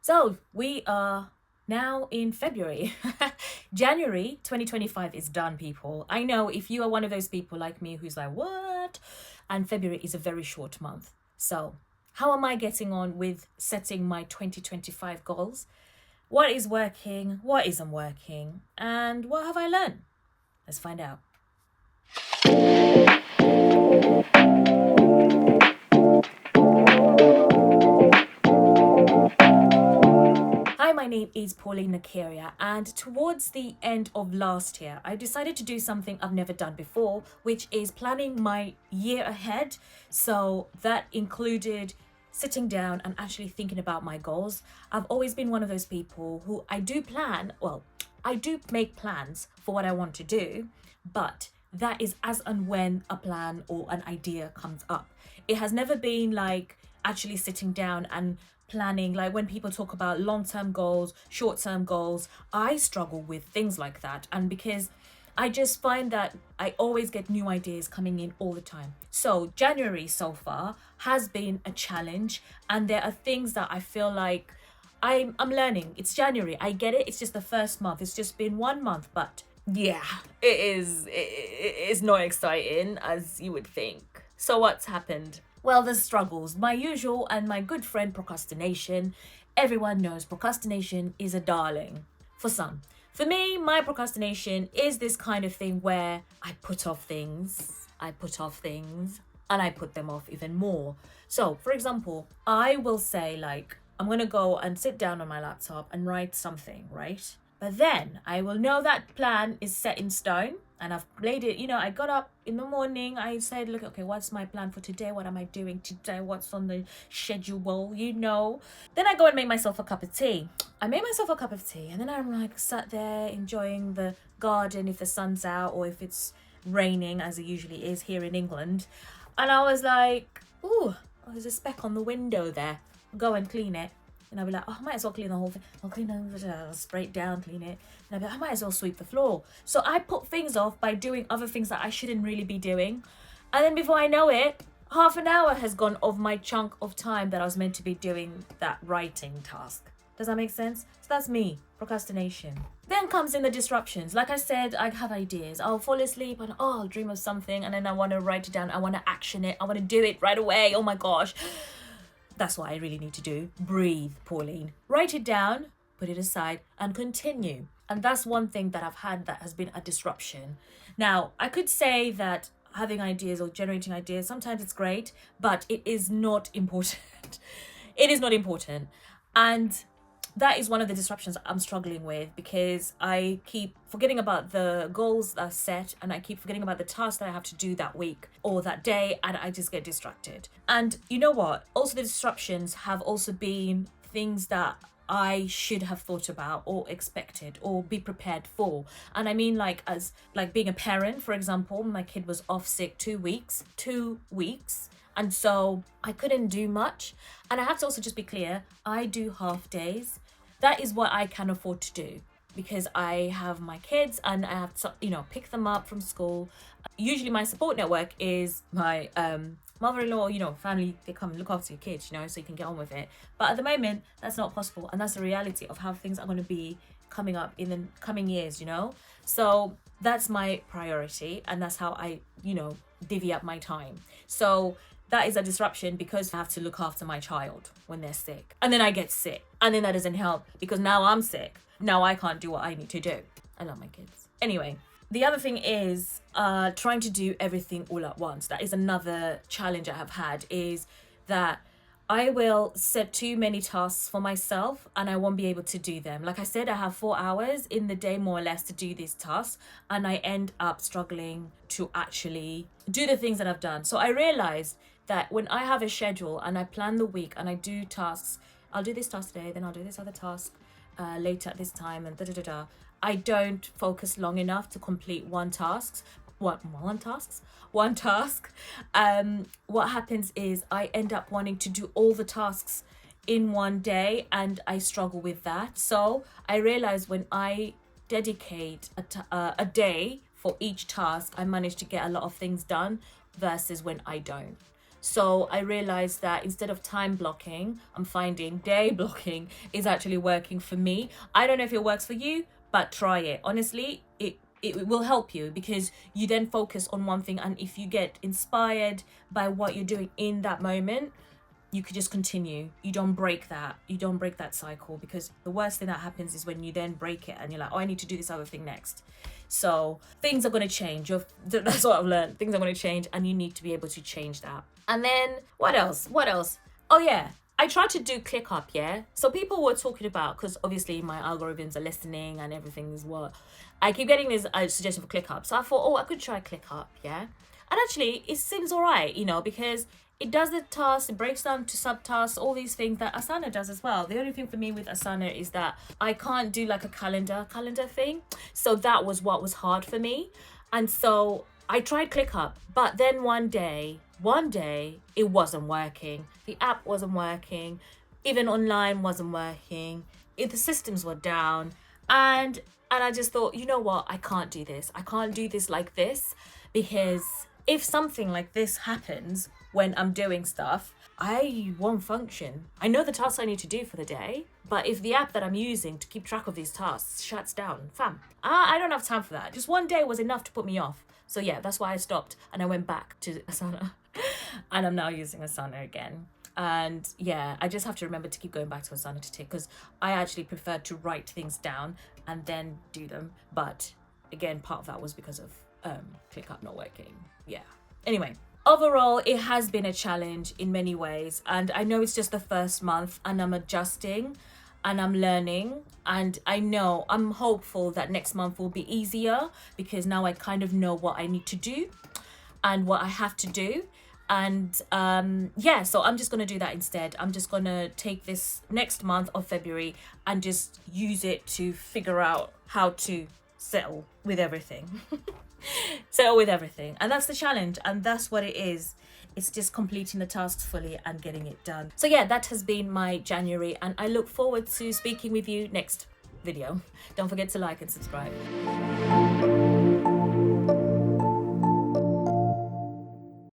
So we are now in February. January 2025 is done, people. I know if you are one of those people like me who's like, what? And February is a very short month. So, how am I getting on with setting my 2025 goals? What is working? What isn't working? And what have I learned? Let's find out. Hi, my name is Pauline Nakaria, and towards the end of last year, I decided to do something I've never done before, which is planning my year ahead. So that included sitting down and actually thinking about my goals. I've always been one of those people who I do make plans for what I want to do, but that is as and when a plan or an idea comes up. It has never been like actually sitting down and planning, like when people talk about long-term goals, short-term goals. I struggle with things like that, and because I just find that I always get new ideas coming in all the time. So January so far has been a challenge, and there are things that I feel like I'm learning. It's January, I get it, it's just the first month, it's just been 1 month, but yeah, it is not exciting as you would think. So what's happened? Well, the struggles, my usual and my good friend procrastination. Everyone knows procrastination is a darling for some. For me, my procrastination is this kind of thing where I put off things, and I put them off even more. So, for example, I will say, like, I'm gonna go and sit down on my laptop and write something, right? But then I will know that plan is set in stone and I've laid it. I got up in the morning. I said, look, okay, what's my plan for today? What am I doing today? What's on the schedule? Then I go and make myself a cup of tea. I made myself a cup of tea, and then I'm like sat there enjoying the garden if the sun's out or if it's raining, as it usually is here in England. And I was like, ooh, there's a speck on the window there. Go and clean it. And I'll be like, oh, I might as well clean the whole thing. I'll clean it, I'll spray it down, clean it. And I'll be like, I might as well sweep the floor. So I put things off by doing other things that I shouldn't really be doing. And then before I know it, half an hour has gone of my chunk of time that I was meant to be doing that writing task. Does that make sense? So that's me, procrastination. Then comes in the disruptions. Like I said, I have ideas. I'll fall asleep and I'll dream of something, and then I want to write it down. I want to action it. I want to do it right away. Oh my gosh. That's what I really need to do. Breathe, Pauline. Write it down, put it aside, and continue. And that's one thing that I've had that has been a disruption. Now, I could say that having ideas or generating ideas, sometimes it's great, but it is not important. It is not important. And that is one of the disruptions I'm struggling with, because I keep forgetting about the goals that are set, and I keep forgetting about the tasks that I have to do that week or that day, and I just get distracted. And you know what? Also, the disruptions have also been things that I should have thought about or expected or be prepared for. And I mean, like being a parent, for example, my kid was off sick 2 weeks. 2 weeks. And so I couldn't do much. And I have to also just be clear, I do half days. That is what I can afford to do, because I have my kids and I have to, pick them up from school. Usually my support network is my mother-in-law, family. They come and look after your kids, so you can get on with it. But at the moment, that's not possible. And that's the reality of how things are going to be coming up in the coming years, So that's my priority, and that's how I, divvy up my time. So that is a disruption, because I have to look after my child when they're sick. And then I get sick. And then that doesn't help, because now I'm sick. Now I can't do what I need to do. I love my kids. Anyway, the other thing is trying to do everything all at once. That is another challenge I have had, is that I will set too many tasks for myself and I won't be able to do them. Like I said, I have 4 hours in the day more or less to do these tasks, and I end up struggling to actually do the things that I've done. So I realized that when I have a schedule and I plan the week and I do tasks, I'll do this task today, then I'll do this other task later at this time, and I don't focus long enough to complete one task. One task. What happens is I end up wanting to do all the tasks in one day, and I struggle with that. So I realize when I dedicate a day for each task, I manage to get a lot of things done, versus when I don't. So I realized that instead of time blocking, I'm finding day blocking is actually working for me. I don't know if it works for you, but try it. Honestly, it will help you, because you then focus on one thing, and if you get inspired by what you're doing in that moment, you could just continue. You don't break that cycle, because the worst thing that happens is when you then break it and you're like, oh, I need to do this other thing next. So things are going to change. That's what I've learned. Things are going to change, and you need to be able to change that. And then what else? Oh yeah, I tried to do ClickUp, yeah? So people were talking about, because obviously my algorithms are listening and everything is what I keep getting this suggestion for ClickUp. So I thought, oh, I could try ClickUp, yeah? And actually, it seems all right, because it does the tasks, it breaks down to subtasks, all these things that Asana does as well. The only thing for me with Asana is that I can't do like a calendar thing. So that was what was hard for me. And so I tried ClickUp, but then one day, it wasn't working. The app wasn't working. Even online wasn't working. The systems were down. And I just thought, you know what? I can't do this. I can't do this like this, because if something like this happens when I'm doing stuff, I won't function. I know the tasks I need to do for the day, but if the app that I'm using to keep track of these tasks shuts down, I don't have time for that. Just one day was enough to put me off. So yeah, that's why I stopped and I went back to Asana and I'm now using Asana again. And yeah, I just have to remember to keep going back to Asana to tick, because I actually prefer to write things down and then do them. But again, part of that was because of ClickUp not working. Yeah. Anyway, overall, it has been a challenge in many ways. And I know it's just the first month and I'm adjusting and I'm learning. And I'm hopeful that next month will be easier, because now I kind of know what I need to do and what I have to do. And so I'm just going to do that instead. I'm just going to take this next month of February and just use it to figure out how to settle with everything. And that's the challenge, and that's what it is. It's just completing the tasks fully and getting it done. So yeah, that has been my January, and I look forward to speaking with you next video. Don't forget to like and subscribe.